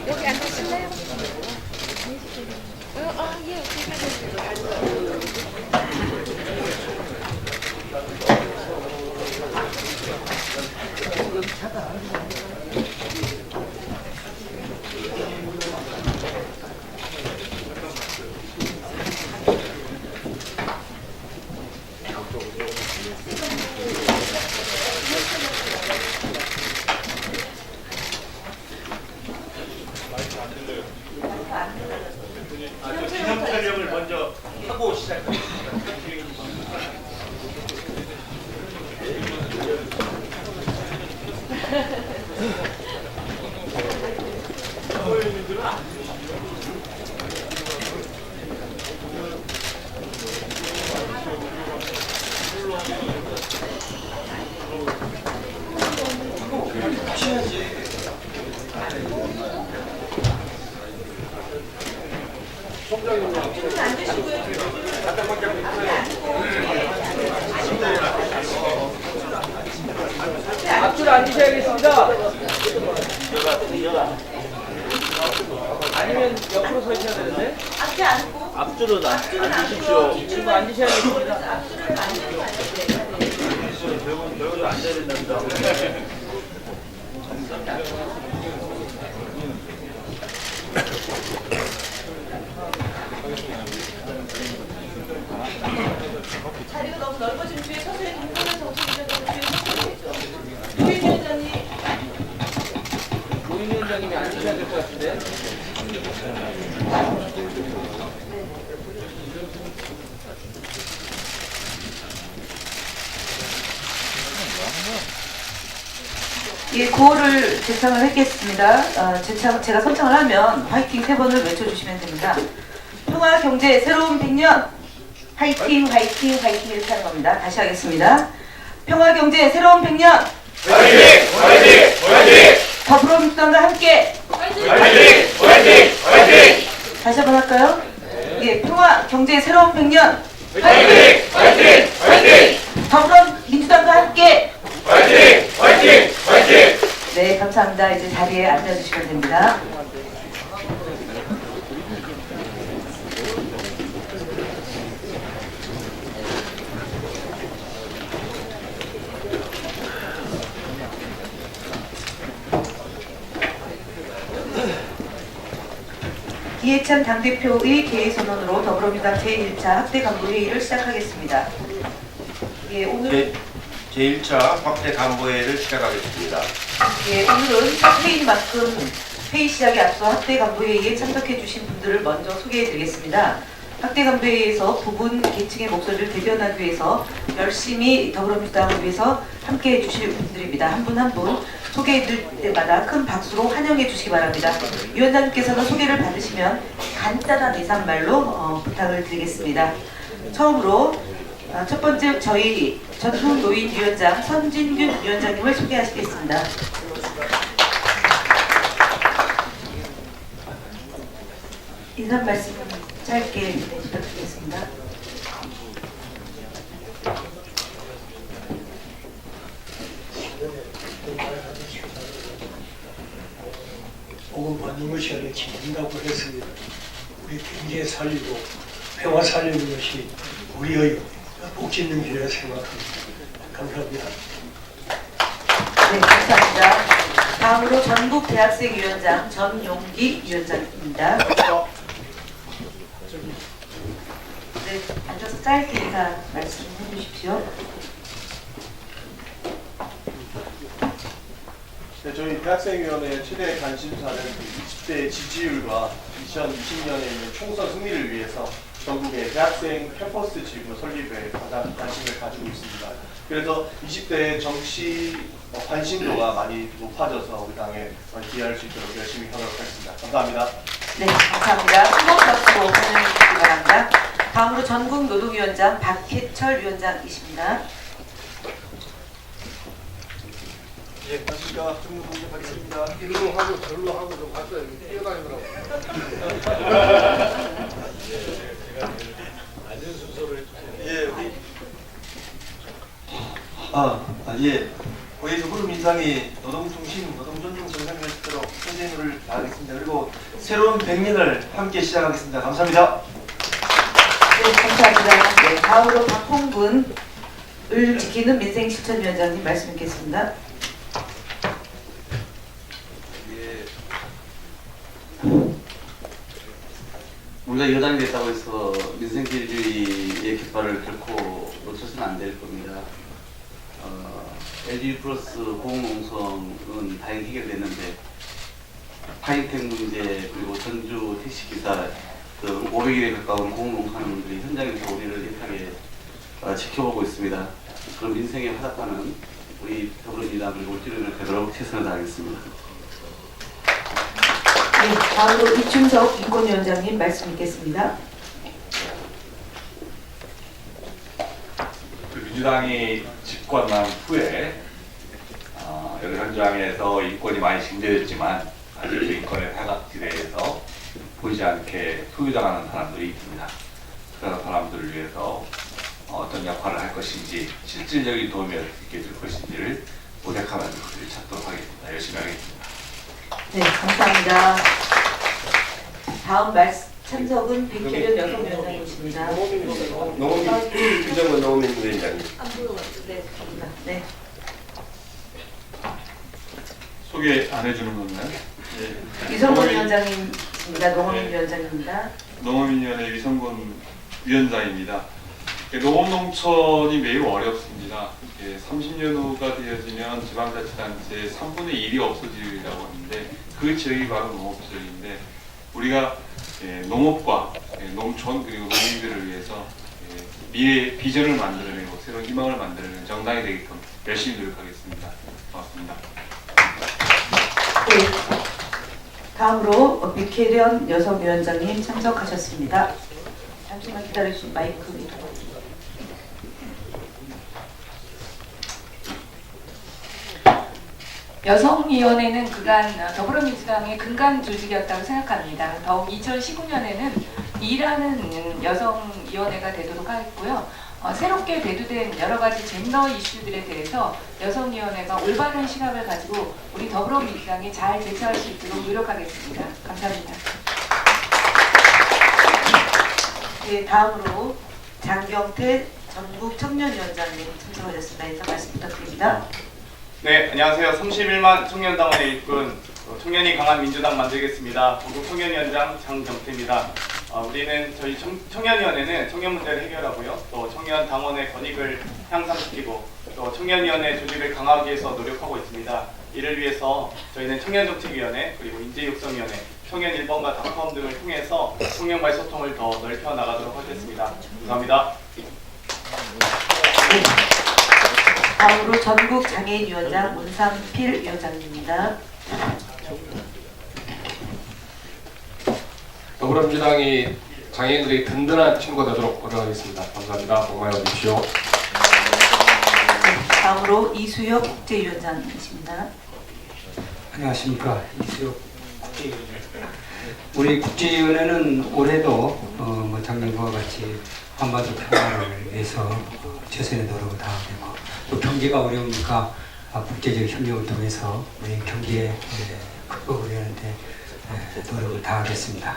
여기 앉으실래요? 예, 기념 촬영을 먼저 하고 시작하겠습니다. 앞줄 앉으셔야겠습니다. 아니면 옆으로 서 있어야 되는데? 앞에 앉고 앞줄은 앉으십시오. 지금 앉으셔야겠습니다. 앞줄을 앉으면 안 돼. 저기도 앉아야 된답니다. 자리가 너무 넓어진 뒤에 서서히 동선을 정치위원장님 뒤에 서서히 해줘. 유인위원장님. 노인 위원장님이 앉으셔야 될 것 같은데? 예, 구호를 제창을 했겠습니다. 제가 선창을 하면 화이팅 3번을 외쳐주시면 됩니다. 평화 경제 새로운 100년 화이팅 화이팅 화이팅 이렇게 하는 겁니다. 다시 하겠습니다. 평화 경제 새로운 100년 화이팅! 화이팅! 화이팅! 더불어민주당과 함께 화이팅! 화이팅! 화이팅! 다시 한번 할까요? 예, 평화 경제 새로운 100년 화이팅! 화이팅! 화이팅! 더불어민주당과 함께 화이팅! 화이팅! 화이팅! 네, 감사합니다. 이제 자리에 앉아주시면 됩니다. 이해찬 당대표의 개의선언으로 더불어민주당 제1차 학대 간부회의를 시작하겠습니다. 예, 오늘 제1차 확대 간부회의를 시작하겠습니다. 예, 오늘은 첫 회의인 만큼 회의 시작에 앞서 학대 간부회의에 참석해 주신 분들을 먼저 소개해 드리겠습니다. 학대 간부회의에서 부분 계층의 목소리를 대변하기 위해서 열심히 더불어민주당을 위해서 함께 해 주실 분들입니다. 한 분 한 분 소개해 드릴 때마다 큰 박수로 환영해 주시기 바랍니다. 위원장님께서는 소개를 받으시면 간단한 인사말로 부탁을 드리겠습니다. 처음으로 첫 번째 저희 전국노인위원장 선진균 위원장님을 소개하시겠습니다. 인사 말씀 짧게 부탁드리겠습니다. 복음 받는 것이 아니라 기준다고 했습니다. 우리 경제 살리고 평화 살리는 것이 우리의 복짓는 길이라 생각합니다. 감사합니다. 네, 감사합니다. 다음으로 전국대학생위원장 전용기 위원장입니다. 네, 앉아서 짧게 인사 말씀해 주십시오. 네, 저희 대학생위원회의 최대 관심사는 20대 지지율과 2020년에 있는 총선 승리를 위해서 전국의 대학생 캠퍼스 지구 설립에 가장 관심을 가지고 있습니다. 그래서 20대의 정치 관심도가 많이 높아져서 우리 당에 기여할 수 있도록 열심히 하도록 하겠습니다. 감사합니다. 네, 감사합니다. 수고 박수로 환영해 주시기 바랍니다. 다음으로 전국노동위원장 박해철 위원장이십니다. 예, 안녕하십니까. 정무부장 박해철입니다. 일로 하고 절로 하고 좀 갔어요. 뛰어다니느라고. 안전 순서로 해주세요. 예. 고해수 구름 인상이 노동 중심, 노동 존중 정상을 있도록 선생님을 다하겠습니다. 그리고 새로운 100년을 함께 시작하겠습니다. 감사합니다. 네, 감사합니다. 네, 다음으로 박홍근을 지키는 민생실천위원장님 말씀 듣겠습니다. 우리가 여당이 됐다고 해서 민생실주의의 깃발을 결코 놓쳐서는 안 될 겁니다. LG 플러스 고공농성은 다행히 해결됐는데 파이텍 문제 그리고 전주 택시기사 그 500일에 가까운 고공농사하는 분들이 현장에서 우리를 애타게 지켜보고 있습니다. 그런 민생에 화답하는 우리 더불어민주당 그리고 울지론을 되도록 최선을 다하겠습니다. 네, 다음으로 이춘석 인권위원장님 말씀 듣겠습니다. 민주당이 집권한 후에 여기 현장에서 인권이 많이 침해됐지만 아직도 인권의 사각지대에서 보이지 않게 소유당하는 사람들이 있습니다. 그런 사람들을 위해서 어떤 역할을 할 것인지 실질적인 도움이 있게 될 것인지를 모색하면서 그들을 찾도록 하겠습니다. 열심히 하겠습니다. 네, 감사합니다. 다음 참석은 백혜련 여성위원장이십니다. 유정근 농업민주위원장님. 네. 소개 안 해주는 건가요? 예. 유성근 위원장입니다. 농업위원장입니다. 농업인위원회 유성근 위원장입니다. 농업농촌이 매우 어렵습니다. 30년 후가 되어지면 지방자치단체 3분의 1이 없어지리라고 하는데 그 지역이 바로 농업지역인데 우리가 농업과 농촌 그리고 농민들을 위해서 미래 비전을 만들어내고 새로운 희망을 만들어내는 정당이 되게끔 열심히 노력하겠습니다. 고맙습니다. 네. 다음으로 백혜련 여성위원장님 참석하셨습니다. 잠시만 기다려주시면 마이크 이동. 여성위원회는 그간 더불어민주당의 근간 조직이었다고 생각합니다. 더욱 2019년에는 일하는 여성위원회가 되도록 하겠고요. 새롭게 대두된 여러 가지 젠더 이슈들에 대해서 여성위원회가 올바른 시각을 가지고 우리 더불어민주당이 잘 대처할 수 있도록 노력하겠습니다. 감사합니다. 네, 다음으로 장경태 전국청년위원장님 참석하셨습니다. 인사 말씀 부탁드립니다. 네, 안녕하세요. 31만 청년당원에 이끈 청년이 강한 민주당 만들겠습니다. 전국청년위원장 장경태입니다. 우리는 저희 청년위원회는 청년 문제를 해결하고요. 또 청년 당원의 권익을 향상시키고 또 청년위원회 조직을 강화하기 위해서 노력하고 있습니다. 이를 위해서 저희는 청년정책위원회 그리고 인재육성위원회, 청년 1번과 닷컴 등을 통해서 청년과의 소통을 더 넓혀 나가도록 하겠습니다. 감사합니다. 다음으로 전국장애인위원장 문상필 위원장님입니다. 더불어민주당이 장애인들에게 든든한 친구가 되도록 노력하겠습니다. 감사합니다. 복 많이 받으십시오. 다음으로 이수혁 국제위원장이십니다. 안녕하십니까. 이수혁 국제위원장. 우리 국제위원회는 올해도 작년과 같이 한반도 평화를 위해서 최선의 노력을 다하고 또 경제가 어려우니까 국제적 협력을 통해서 우리 경제 극복을 위하는데 노력을 다하겠습니다.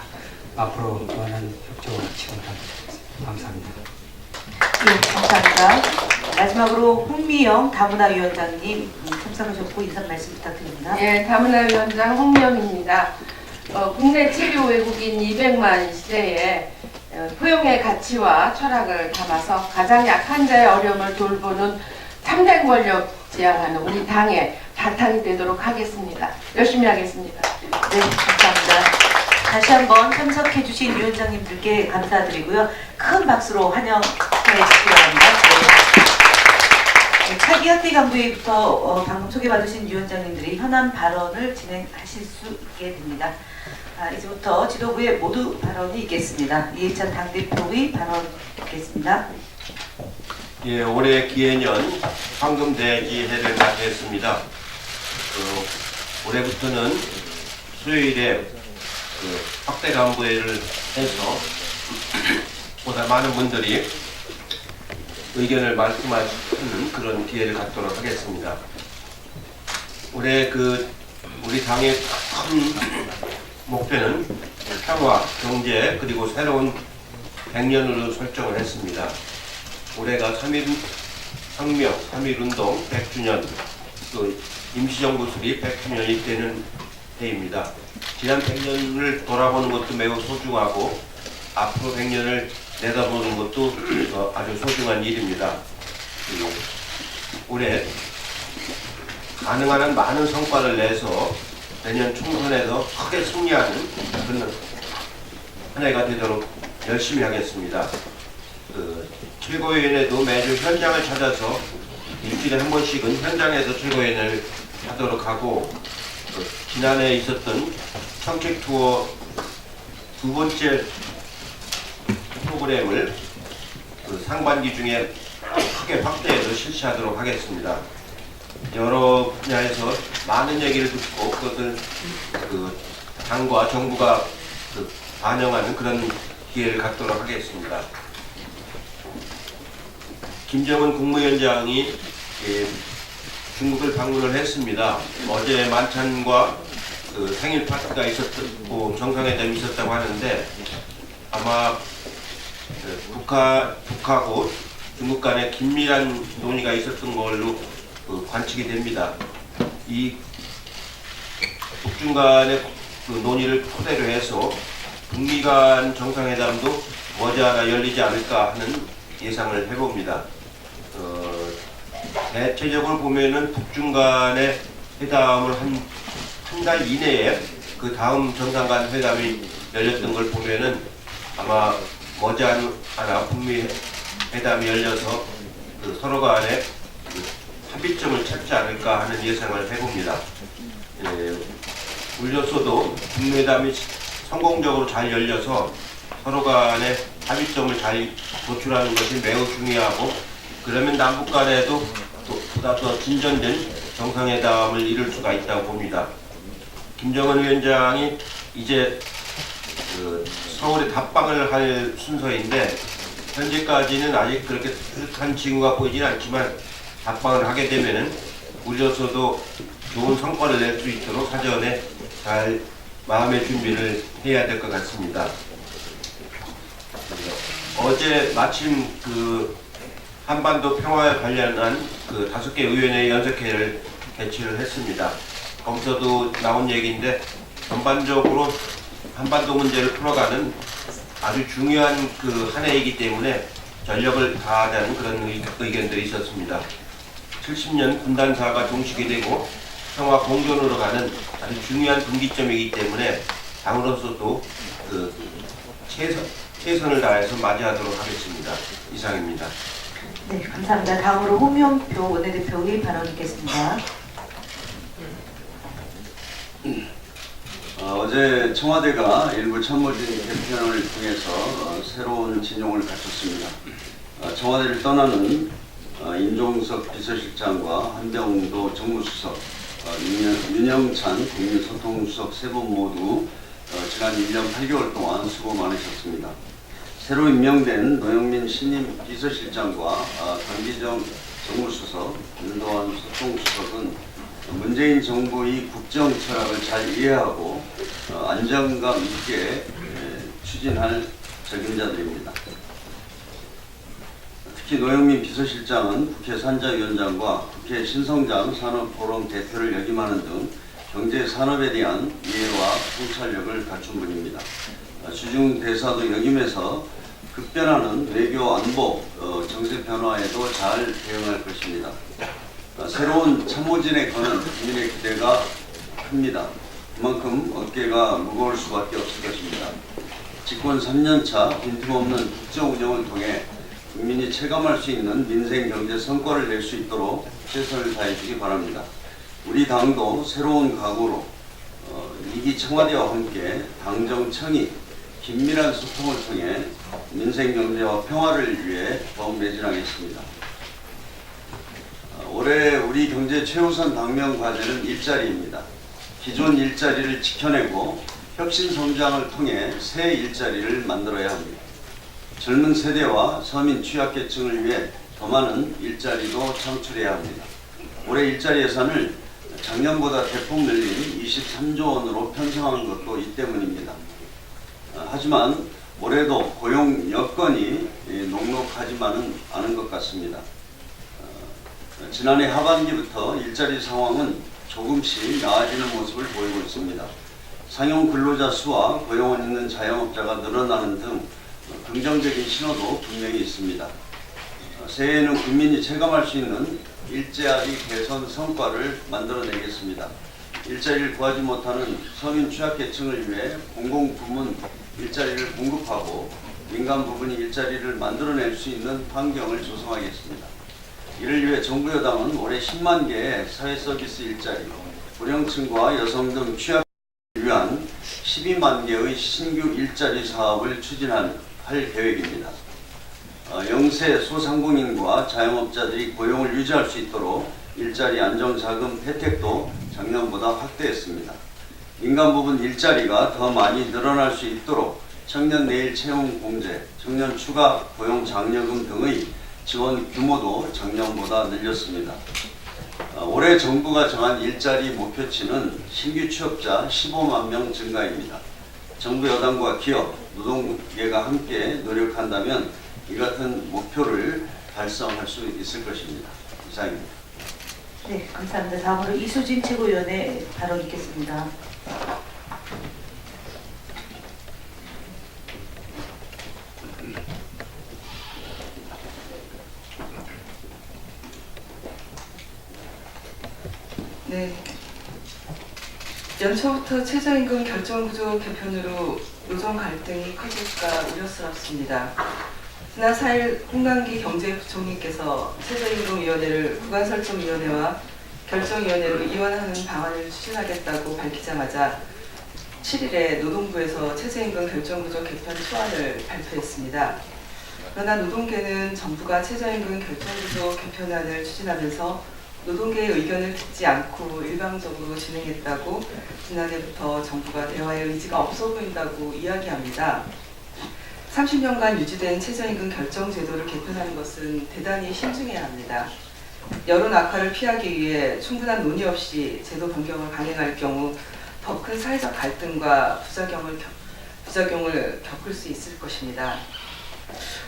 앞으로 많은 협조와 지원 부탁드리겠습니다. 감사합니다. 네, 감사합니다. 마지막으로 홍미영 다문화위원장님 참석하셨고 인사 말씀 부탁드립니다. 예, 다문화위원장 홍미영입니다. 국내 체류 외국인 200만 시대에 포용의 가치와 철학을 담아서 가장 약한 자의 어려움을 돌보는 참된 권력 지향하는 우리 당의 바탕이 되도록 하겠습니다. 열심히 하겠습니다. 네, 감사합니다. 다시 한번 참석해주신 위원장님들께 감사드리고요. 큰 박수로 환영해 주시기 바랍니다. 네, 차기 학대 간부회의부터 방금 소개받으신 위원장님들이 현안 발언을 진행하실 수 있게 됩니다. 이제부터 지도부의 모두 발언이 있겠습니다. 이해찬 당대표의 발언 있겠습니다. 예, 올해 기해년 황금돼지 해를 맞이했습니다. 올해부터는 수요일에 학대 간부회를 해서 보다 많은 분들이 의견을 말씀하시는 그런 기회를 갖도록 하겠습니다. 올해 우리 당의 큰 목표는 평화, 경제, 그리고 새로운 100년으로 설정을 했습니다. 올해가 3.1혁명, 3.1운동 100주년, 또 임시정부 수립 100주년이 되는 해입니다. 지난 100년을 돌아보는 것도 매우 소중하고 앞으로 100년을 내다보는 것도 아주 소중한 일입니다. 올해 가능한 한 많은 성과를 내서 내년 총선에서 크게 승리하는 그런 한 해가 되도록 열심히 하겠습니다. 최고위원회도 매주 현장을 찾아서 일주일에 한 번씩은 현장에서 최고위원회를 하도록 하고 지난해 있었던 청책 투어 두 번째 프로그램을 상반기 중에 크게 확대해서 실시하도록 하겠습니다. 여러 분야에서 많은 얘기를 듣고 그것을 당과 정부가 반영하는 그런 기회를 갖도록 하겠습니다. 김정은 국무위원장이 중국을 방문을 했습니다. 어제 만찬과 생일 파티가 있었고 정상회담이 있었다고 하는데 아마 북하고 중국 간에 긴밀한 논의가 있었던 걸로 관측이 됩니다. 이 북중 간의 논의를 토대로 해서 북미 간 정상회담도 머지않아 열리지 않을까 하는 예상을 해봅니다. 대체적으로 보면은 북중 간의 회담을 한 달 이내에 그 다음 정상 간 회담이 열렸던 걸 보면은 아마 머지않아 북미 회담이 열려서 서로 간에 합의점을 찾지 않을까 하는 예상을 해봅니다. 울려서도 북미 회담이 성공적으로 잘 열려서 서로 간에 합의점을 잘 도출하는 것이 매우 중요하고 그러면 남북 간에도 보다 더 진전된 정상회담을 이룰 수가 있다고 봅니다. 김정은 위원장이 이제 서울에 답방을 할 순서인데 현재까지는 아직 그렇게 뜻한 징후가 보이지는 않지만 답방을 하게 되면은 우리로서도 좋은 성과를 낼 수 있도록 사전에 잘 마음의 준비를 해야 될 것 같습니다. 어제 마침 한반도 평화에 관련한 5개 의원회 연석회를 개최를 했습니다. 거기서도 나온 얘기인데 전반적으로 한반도 문제를 풀어가는 아주 중요한 한 해이기 때문에 전력을 다하자는 그런 의견들이 있었습니다. 70년 분단사가 종식이 되고 평화 공존으로 가는 아주 중요한 분기점이기 때문에 당으로서도 최선을 다해서 맞이하도록 하겠습니다. 이상입니다. 네, 감사합니다. 다음으로 홍명표 원내대표의 발언 있겠습니다. 어제 청와대가 일부 참모진 개편을 통해서 새로운 진용을 갖췄습니다. 청와대를 떠나는 임종석 비서실장과 한병도 정무수석, 윤영찬 국민소통수석 세 분 모두 지난 1년 8개월 동안 수고 많으셨습니다. 새로 임명된 노영민 신임 비서실장과 강기정 정무수석, 윤도환 소통수석은 문재인 정부의 국정 철학을 잘 이해하고 안정감 있게 추진할 적임자들입니다. 특히 노영민 비서실장은 국회 산자위원장과 국회 신성장 산업포럼 대표를 역임하는 등 경제 산업에 대한 이해와 통찰력을 갖춘 분입니다. 주중 대사도 역임해서 급변하는 외교 안보 정세 변화에도 잘 대응할 것입니다. 새로운 참모진에 거는 국민의 기대가 큽니다. 그만큼 어깨가 무거울 수밖에 없을 것입니다. 집권 3년차 빈틈없는 국정 운영을 통해 국민이 체감할 수 있는 민생 경제 성과를 낼 수 있도록 최선을 다해 주기 바랍니다. 우리 당도 새로운 각오로 2기 청와대와 함께 당정청이 긴밀한 소통을 통해 민생 경제와 평화를 위해 더욱 매진하겠습니다. 올해 우리 경제 최우선 당면 과제는 일자리입니다. 기존 일자리를 지켜내고 혁신 성장을 통해 새 일자리를 만들어야 합니다. 젊은 세대와 서민 취약계층을 위해 더 많은 일자리도 창출해야 합니다. 올해 일자리 예산을 작년보다 대폭 늘린 23조 원으로 편성하는 것도 이 때문입니다. 하지만 올해도 고용 여건이 녹록하지만은 않은 것 같습니다. 지난해 하반기부터 일자리 상황은 조금씩 나아지는 모습을 보이고 있습니다. 상용 근로자 수와 고용원 있는 자영업자가 늘어나는 등 긍정적인 신호도 분명히 있습니다. 새해에는 국민이 체감할 수 있는 일자리 개선 성과를 만들어내겠습니다. 일자리를 구하지 못하는 서민 취약계층을 위해 공공부문 일자리를 공급하고 민간 부분이 일자리를 만들어낼 수 있는 환경을 조성하겠습니다. 이를 위해 정부 여당은 올해 10만 개의 사회서비스 일자리, 고령층과 여성 등 취약을 위한 12만 개의 신규 일자리 사업을 추진할 계획입니다. 영세 소상공인과 자영업자들이 고용을 유지할 수 있도록 일자리 안정자금 혜택도 작년보다 확대했습니다. 민간 부분 일자리가 더 많이 늘어날 수 있도록 청년 내일 채용 공제, 청년 추가 고용 장려금 등의 지원 규모도 작년보다 늘렸습니다. 올해 정부가 정한 일자리 목표치는 신규 취업자 15만 명 증가입니다. 정부 여당과 기업, 노동계가 함께 노력한다면 이 같은 목표를 달성할 수 있을 것입니다. 이상입니다. 네, 감사합니다. 다음으로 이수진 최고위원의 발언 있겠습니다. 네. 연초부터 최저임금 결정구조 개편으로 노정 갈등이 커질까 우려스럽습니다. 지난 4일 홍남기 경제부총리께서 최저임금위원회를 구간설정위원회와 결정위원회로 이완하는 방안을 추진하겠다고 밝히자마자 7일에 노동부에서 최저임금 결정구조 개편 초안을 발표했습니다. 그러나 노동계는 정부가 최저임금 결정구조 개편안을 추진하면서 노동계의 의견을 듣지 않고 일방적으로 진행했다고 지난해부터 정부가 대화의 의지가 없어 보인다고 이야기합니다. 30년간 유지된 최저임금 결정 제도를 개편하는 것은 대단히 신중해야 합니다. 여론 악화를 피하기 위해 충분한 논의 없이 제도 변경을 강행할 경우 더 큰 사회적 갈등과 부작용을 겪을 수 있을 것입니다.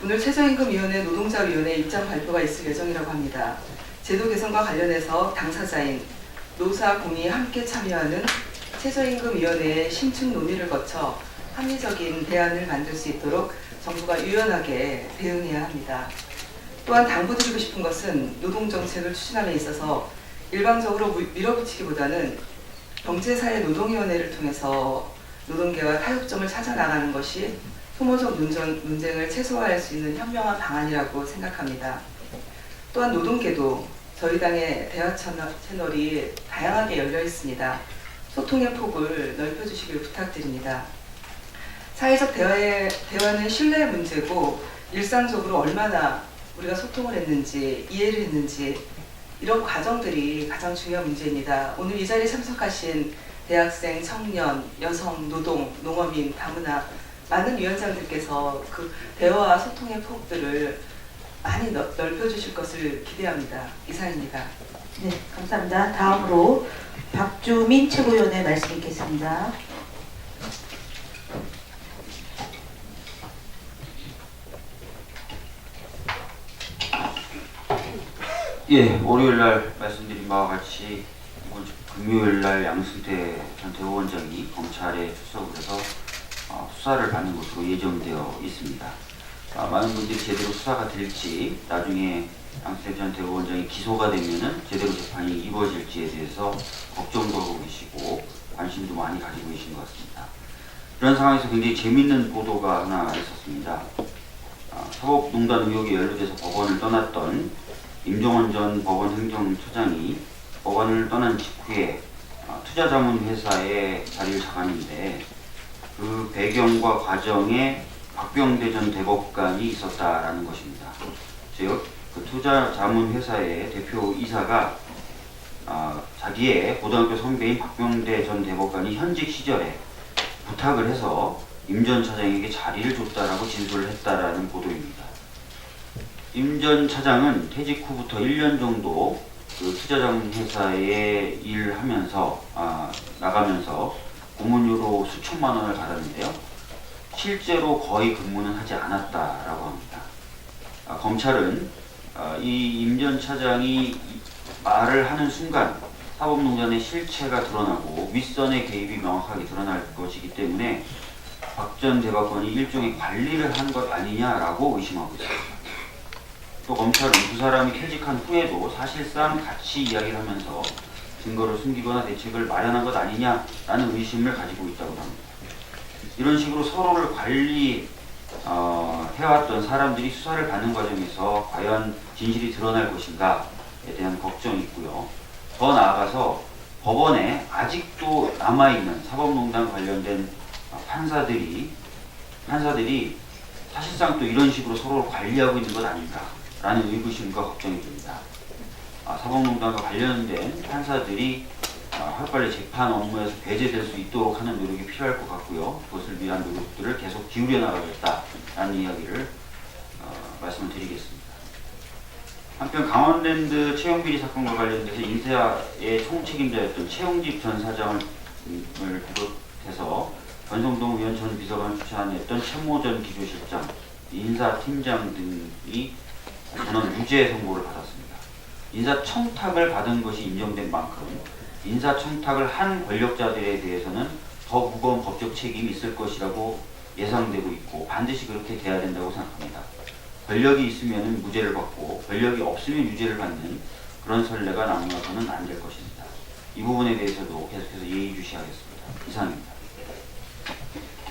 오늘 최저임금위원회 노동자위원회 입장 발표가 있을 예정이라고 합니다. 제도 개선과 관련해서 당사자인 노사, 공이 함께 참여하는 최저임금위원회의 심층 논의를 거쳐 합리적인 대안을 만들 수 있도록 정부가 유연하게 대응해야 합니다. 또한 당부드리고 싶은 것은 노동정책을 추진함에 있어서 일방적으로 밀어붙이기보다는 경제사회노동위원회를 통해서 노동계와 타협점을 찾아 나가는 것이 소모적 논쟁을 최소화할 수 있는 현명한 방안이라고 생각합니다. 또한 노동계도 저희 당의 대화 채널이 다양하게 열려 있습니다. 소통의 폭을 넓혀주시길 부탁드립니다. 사회적 대화는 신뢰의 문제고 일상적으로 얼마나 우리가 소통을 했는지 이해를 했는지 이런 과정들이 가장 중요한 문제입니다. 오늘 이 자리에 참석하신 대학생, 청년, 여성, 노동, 농어민, 다문화 많은 위원장들께서 그 대화와 소통의 폭들을 많이 넓혀주실 것을 기대합니다. 이상입니다. 네, 감사합니다. 다음으로 박주민 최고위원의 말씀 있겠습니다. 예, 월요일날 말씀드린 바와 같이 이번 주 금요일날 양승태 전 대법원장이 검찰에 출석을 해서 수사를 받는 것으로 예정되어 있습니다. 많은 분들이 제대로 수사가 될지 나중에 양승태 전 대법원장이 기소가 되면은 제대로 재판이 이루어질지에 대해서 걱정도 하고 계시고 관심도 많이 가지고 계신 것 같습니다. 이런 상황에서 굉장히 재미있는 보도가 하나 있었습니다. 사법농단 의혹에 연루돼서 법원을 떠났던 임종원 전 법원 행정처장이 법원을 떠난 직후에 투자자문회사에 자리를 잡았는데 그 배경과 과정에 박병대 전 대법관이 있었다라는 것입니다. 즉, 그 투자자문회사의 대표이사가 자기의 고등학교 선배인 박병대 전 대법관이 현직 시절에 부탁을 해서 임 전 차장에게 자리를 줬다라고 진술을 했다라는 보도입니다. 임 전 차장은 퇴직 후부터 1년 정도 그 투자자문회사에 일을 하면서 나가면서 고문료로 수천만 원을 받았는데요. 실제로 거의 근무는 하지 않았다라고 합니다. 검찰은 이 임 전 차장이 말을 하는 순간 사법농단의 실체가 드러나고 윗선의 개입이 명확하게 드러날 것이기 때문에 박 전 대법관이 일종의 관리를 한 것 아니냐라고 의심하고 있습니다. 또 검찰은 두 사람이 퇴직한 후에도 사실상 같이 이야기를 하면서 증거를 숨기거나 대책을 마련한 것 아니냐라는 의심을 가지고 있다고 합니다. 이런 식으로 서로를 해왔던 사람들이 수사를 받는 과정에서 과연 진실이 드러날 것인가에 대한 걱정이 있고요. 더 나아가서 법원에 아직도 남아있는 사법농단 관련된 판사들이 사실상 또 이런 식으로 서로를 관리하고 있는 것 아닌가라는 의구심과 걱정이 듭니다. 사법농단과 관련된 판사들이 하루빨리 재판 업무에서 배제될 수 있도록 하는 노력이 필요할 것 같고요. 그것을 위한 노력들을 계속 기울여 나가겠다라는 이야기를 말씀을 드리겠습니다. 한편 강원랜드 채용비리 사건과 관련돼서 인사의 총책임자였던 최용집 전 사장을 비롯해서 권성동 의원 전 비서관을 추천했던 최모 전 기조실장, 인사팀장 등이 전원 유죄 선고를 받았습니다. 인사청탁을 받은 것이 인정된 만큼 인사청탁을 한 권력자들에 대해서는 더 무거운 법적 책임이 있을 것이라고 예상되고 있고 반드시 그렇게 돼야 된다고 생각합니다. 권력이 있으면 무죄를 받고 권력이 없으면 유죄를 받는 그런 선례가 남아서는 안 될 것입니다. 이 부분에 대해서도 계속해서 예의주시하겠습니다. 이상입니다.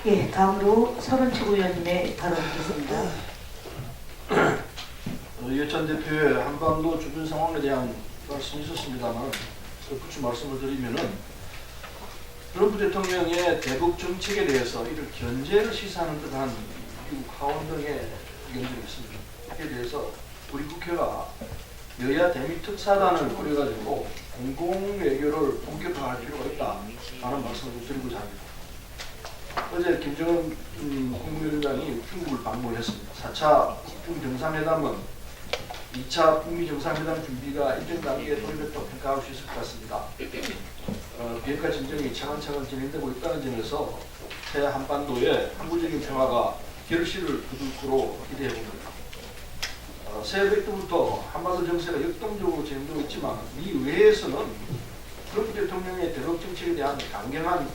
예, 다음으로 서른 최고위원님의 발언 듣겠습니다. 이해찬 대표의 한반도 주변 상황에 대한 말씀이 있었습니다만 굳이 말씀을 드리면은 트럼프 대통령의 대북 정책에 대해서 이를 견제를 시사하는 듯한 미국 하원 등의 의견들이 있습니다. 이에 대해서 우리 국회가 여야 대미 특사단을 꾸려가지고 공공 외교를 본격화할 필요가 있다라는 말씀을 드리고자 합니다. 어제 김정은 국무위원장이 중국을 방문했습니다. 4차 북중 정상회담은 2차 북미 정상회담 준비가 일정 단계에 돌입했다고 평가할 수 있을 것 같습니다. 비핵화 진정이 차근차근 진행되고 있다는 점에서 새 한반도의 항구적인 평화가 결실을 거둘 거로 기대해 봅니다. 새해 때부터 한반도 정세가 역동적으로 진행되고 있지만 미 의회에서는 트럼프 대통령의 대북 정책에 대한 강경한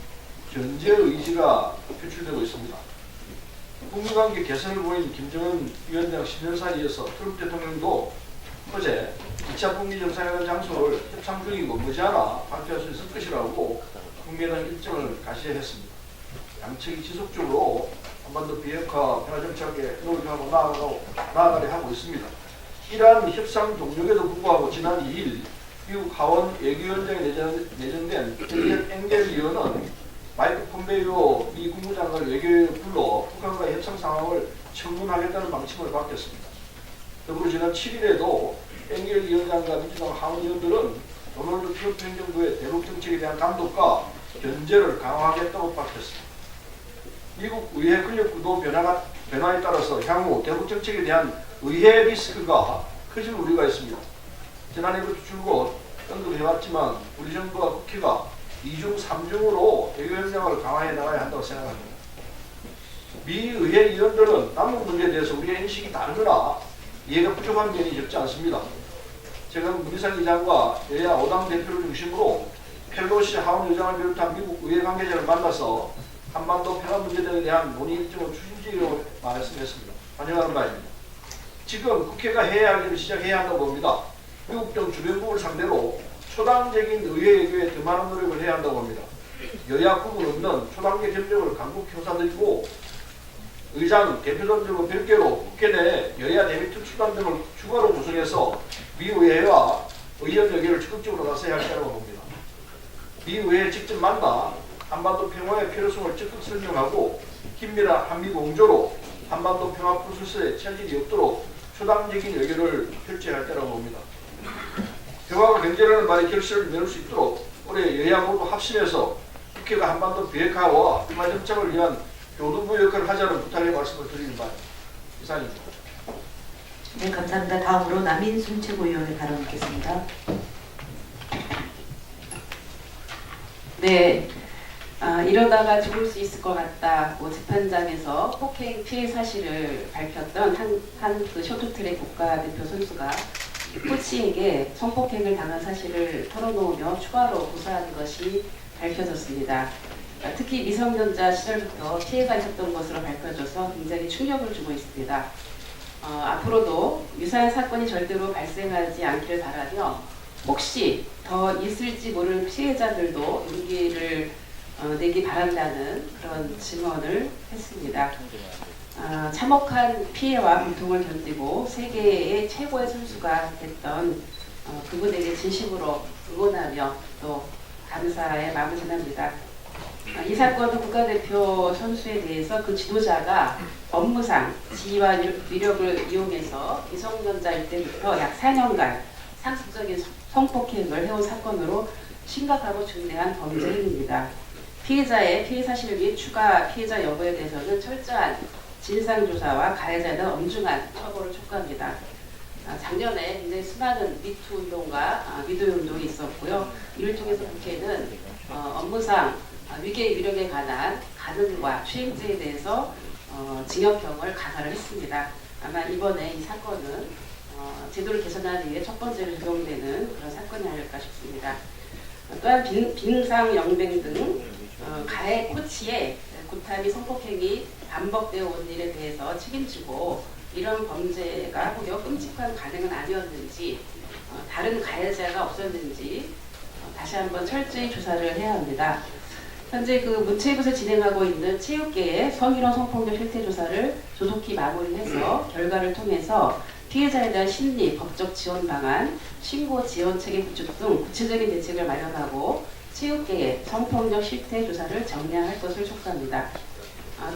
견제 의지가 표출되고 있습니다. 북미관계 개선을 보인 김정은 위원장 신년사에 이어서 트럼프 대통령도 어제 2차 북미 정상회담 장소를 협상 중이고 머지않아 발표할 수 있을 것이라고 북미에 대한 일정을 가시했습니다. 양측이 지속적으로 한반도 비핵화 평화 정착에 노력하고 나아가려 하고 있습니다. 이러한 협상 동력에도 불구하고 지난 2일 미국 하원 외교위원장에 내정된 엘리엇 엥겔 의원은 마이크 폼페이오 미 국무장관을 외교에 불러 북한과의 협상 상황을 청문하겠다는 방침을 밝혔습니다. 더불어 지난 7일에도 엥겔 위원장과 민주당 하원 의원들은 도널드 트럼프 행정부의 대북 정책에 대한 감독과 견제를 강화하겠다고 밝혔습니다. 미국 의회 권력 구도 변화에 따라서 향후 대북 정책에 대한 의회 리스크가 커질 우려가 있습니다. 지난해부터 줄곧 언급해왔지만 우리 정부와 국회가 2중 3중으로 외교협력을 강화해 나가야 한다고 생각합니다. 미 의회 의원들은 남북 문제에 대해서 우리의 인식이 다르거나 이해가 부족한 면이 적지 않습니다. 제가 문희상 의장과 여야 5당 대표를 중심으로 펠로시 하원 의장을 비롯한 미국 의회 관계자를 만나서 한반도 평화 문제에 대한 논의 일정을 추진하기로 말씀했습니다. 환영하는 바입니다. 지금 국회가 해야 할 일을 시작해야 한다고 봅니다. 미국 등 주변국을 상대로 초당적인 의회에 더 많은 노력을 해야 한다고 합니다. 여야 구분 없는 초당계 협력을 강국 형사들이고 의장, 대표단들과 별개로 국회 내 여야 대비 특수단 등을 추가로 구성해서 미의회와 의원 여기를 적극적으로 나서야 할 때라고 봅니다. 미의회에 직접 만나 한반도 평화의 필요성을 적극 설명하고 긴밀한 한미 공조로 한반도 평화 프로세스에 차질이 없도록 초당적인 의견을 펼쳐야 할 때라고 봅니다. 평화가 경제라는 말이 결실을 맺을 수 있도록 올해 여야 모두 합심해서 국회가 한반도 비핵화와 평화 정착을 위한 교두부 역할을 하자는 부탁의 말씀을 드리는 바입니다. 이상입니다. 네, 감사합니다. 다음으로 남인순 최고위원의 발언 듣겠습니다. 네, 이러다가 죽을 수 있을 것 같다. 재판장에서 폭행 피해 사실을 밝혔던 한 그 쇼트트랙 국가대표 선수가 코치에게 성폭행을 당한 사실을 털어놓으며 추가로 고소한 것이 밝혀졌습니다. 특히 미성년자 시절부터 피해가 있었던 것으로 밝혀져서 굉장히 충격을 주고 있습니다. 앞으로도 유사한 사건이 절대로 발생하지 않기를 바라며 혹시 더 있을지 모르는 피해자들도 용기를 내기 바란다는 그런 증언을 했습니다. 참혹한 피해와 고통을 견디고 세계의 최고의 선수가 됐던 그분에게 진심으로 응원하며 또 감사의 마음을 전합니다. 이 사건은 국가대표 선수에 대해서 그 지도자가 업무상 지위와 위력을 이용해서 미성년자일 때부터 약 4년간 상습적인 성폭행을 해온 사건으로 심각하고 중대한 범죄 행위입니다. 피해자의 피해 사실을 위해 추가 피해자 여부에 대해서는 철저한 진상조사와 가해자에 대한 엄중한 처벌을 촉구합니다. 작년에 굉장히 수많은 미투 운동과 미도 운동이 있었고요. 이를 통해서 국회는 업무상 위계 위력에 관한 가능과 추행죄에 대해서 징역형을 가사를 했습니다. 아마 이번에 이 사건은 제도를 개선하기 위해 첫 번째로 적용되는 그런 사건이 아닐까 싶습니다. 또한 빙상영맹 등 가해 코치의 구타미 성폭행이 반복되어 온 일에 대해서 책임지고 이런 범죄가 혹여 끔찍한 관행은 아니었는지 다른 가해자가 없었는지 다시 한번 철저히 조사를 해야 합니다. 현재 그 문체부에서 진행하고 있는 체육계의 성희롱 성폭력 실태 조사를 조속히 마무리해서 결과를 통해서 피해자에 대한 심리, 법적 지원 방안, 신고 지원 체계 구축 등 구체적인 대책을 마련하고 체육계의 성폭력 실태 조사를 정리할 것을 촉구합니다.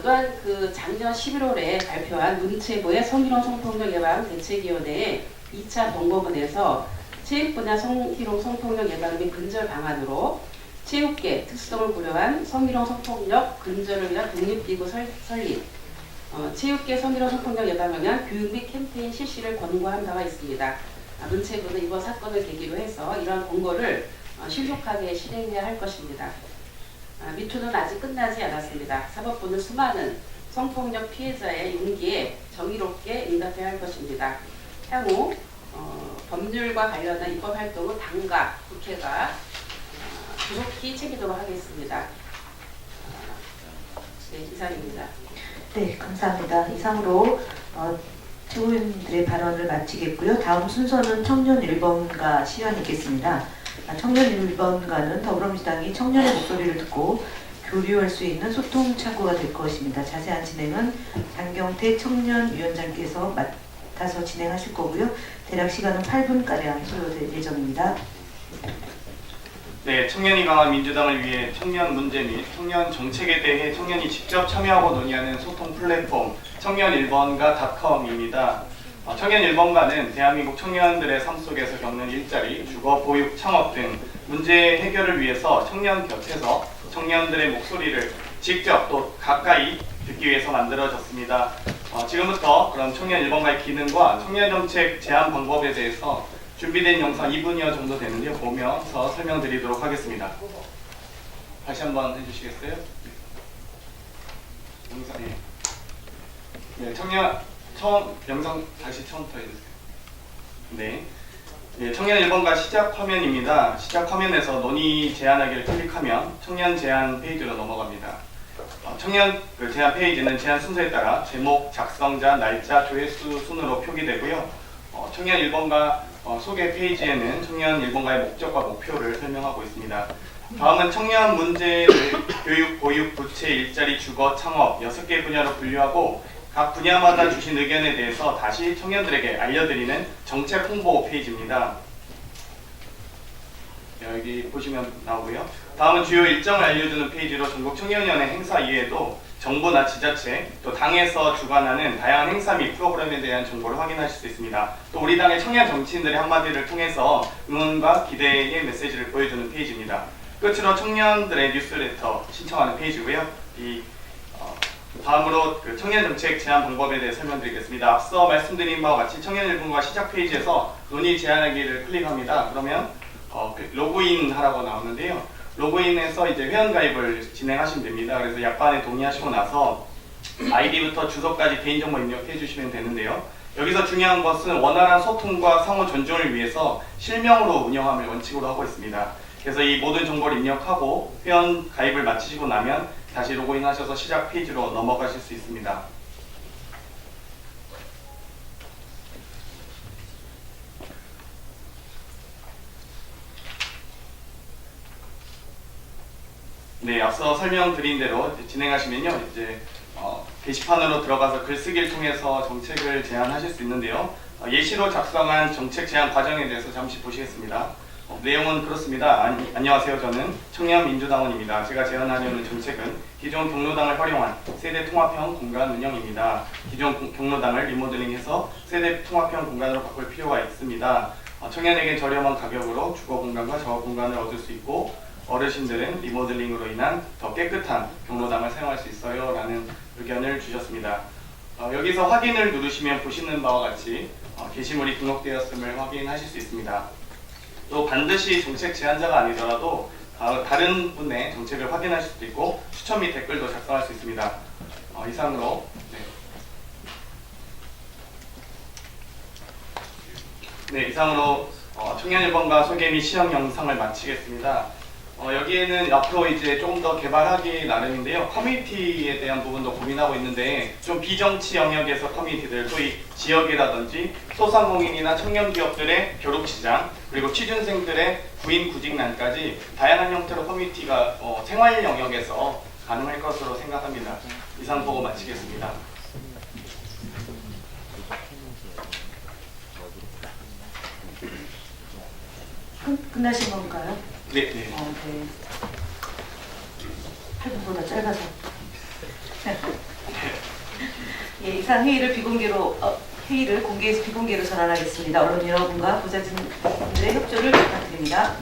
또한 그 작년 11월에 발표한 문체부의 성희롱 성폭력 예방 대책위원회의 2차 공보문에서 체육 분야 성희롱 성폭력 예방 및 근절 방안으로 체육계 특수성을 고려한 성희롱 성폭력 근절을 위한 독립기구 설립, 체육계 성희롱 성폭력 예방을 위한 교육 및 캠페인 실시를 권고한 바가 있습니다. 문체부는 이번 사건을 계기로 해서 이러한 권고를 신속하게 실행해야 할 것입니다. 미투는 아직 끝나지 않았습니다. 사법부는 수많은 성폭력 피해자의 용기에 정의롭게 응답해야 할 것입니다. 향후 법률과 관련한 입법 활동은 당과 국회가 조속히 챙기도록 하겠습니다. 네, 이상입니다. 네, 감사합니다. 이상으로 최고위원들의 발언을 마치겠고요. 다음 순서는 청년 1번가 시간이 있겠습니다. 청년 1번가는 더불어민주당이 청년의 목소리를 듣고 교류할 수 있는 소통 창구가 될 것입니다. 자세한 진행은 장경태 청년위원장께서 맡아서 진행하실 거고요. 대략 시간은 8분가량 소요될 예정입니다. 네, 청년이 강한 민주당을 위해 청년 문제 및 청년 정책에 대해 청년이 직접 참여하고 논의하는 소통 플랫폼 청년 1번가.com입니다. 청년 1번가는 대한민국 청년들의 삶 속에서 겪는 일자리, 주거, 보육, 창업 등 문제 해결을 위해서 청년 곁에서 청년들의 목소리를 직접 또 가까이 듣기 위해서 만들어졌습니다. 지금부터 그럼 청년 1번가의 기능과 청년 정책 제안 방법에 대해서 준비된 영상 2분여 정도 되는데요. 보면서 설명드리도록 하겠습니다. 다시 한번 해주시겠어요? 영상, 네, 영상 다시 처음부터 해주세요. 네. 네, 청년 1번가 시작 화면입니다. 시작 화면에서 논의 제안하기를 클릭하면 청년 제안 페이지로 넘어갑니다. 청년 제안 페이지는 제안 순서에 따라 제목, 작성자, 날짜, 조회수 순으로 표기되고요. 청년 1번가 소개 페이지에는 청년 1번가의 목적과 목표를 설명하고 있습니다. 다음은 청년 문제를 교육, 보육, 부채, 일자리, 주거, 창업 6개 분야로 분류하고 각 분야마다 주신 의견에 대해서 다시 청년들에게 알려드리는 정책 홍보 페이지입니다. 여기 보시면 나오고요. 다음은 주요 일정을 알려주는 페이지로 전국 청년위원회 행사 이외에도 정부나 지자체, 또 당에서 주관하는 다양한 행사 및 프로그램에 대한 정보를 확인하실 수 있습니다. 또 우리 당의 청년 정치인들의 한마디를 통해서 응원과 기대의 메시지를 보여주는 페이지입니다. 끝으로 청년들의 뉴스레터 신청하는 페이지고요. 다음으로 청년 정책 제안 방법에 대해 설명드리겠습니다. 앞서 말씀드린 바와 같이 청년 1분과 시작 페이지에서 논의 제안하기를 클릭합니다. 그러면 로그인 하라고 나오는데요. 로그인해서 이제 회원 가입을 진행하시면 됩니다. 그래서 약관에 동의하시고 나서 아이디부터 주소까지 개인정보 입력해 주시면 되는데요. 여기서 중요한 것은 원활한 소통과 상호 존중을 위해서 실명으로 운영함을 원칙으로 하고 있습니다. 그래서 이 모든 정보를 입력하고 회원 가입을 마치시고 나면 다시 로그인하셔서 시작 페이지로 넘어가실 수 있습니다. 네, 앞서 설명드린 대로 진행하시면요, 이제 게시판으로 들어가서 글쓰기를 통해서 정책을 제안하실 수 있는데요. 예시로 작성한 정책 제안 과정에 대해서 잠시 보시겠습니다. 내용은 그렇습니다. 안녕하세요. 저는 청년민주당원입니다. 제가 제안하려는 정책은 기존 경로당을 활용한 세대 통합형 공간 운영입니다. 기존 경로당을 리모델링해서 세대 통합형 공간으로 바꿀 필요가 있습니다. 청년에게 저렴한 가격으로 주거 공간과 작업 공간을 얻을 수 있고 어르신들은 리모델링으로 인한 더 깨끗한 경로당을 사용할 수 있어요 라는 의견을 주셨습니다. 여기서 확인을 누르시면 보시는 바와 같이 게시물이 등록되었음을 확인하실 수 있습니다. 또 반드시 정책 제안자가 아니더라도 다른 분의 정책을 확인하실 수도 있고 추천 및 댓글도 작성할 수 있습니다. 이상으로 이상으로 청년 1번가 소개 및 시험 영상을 마치겠습니다. 여기에는 앞으로 이제 조금 더 개발하기 나름인데요. 커뮤니티에 대한 부분도 고민하고 있는데 좀 비정치 영역에서 커뮤니티들, 소위 지역이라든지 소상공인이나 청년 기업들의 교육시장, 그리고 취준생들의 구인 구직난까지 다양한 형태로 커뮤니티가 생활 영역에서 가능할 것으로 생각합니다. 이상 보고 마치겠습니다. 끝나신 건가요? 네. 네. 8분보다 짧아서. 예, 이상 회의를 공개해서 비공개로 전환하겠습니다. 언론 여러분과 보좌진들의 협조를 부탁드립니다.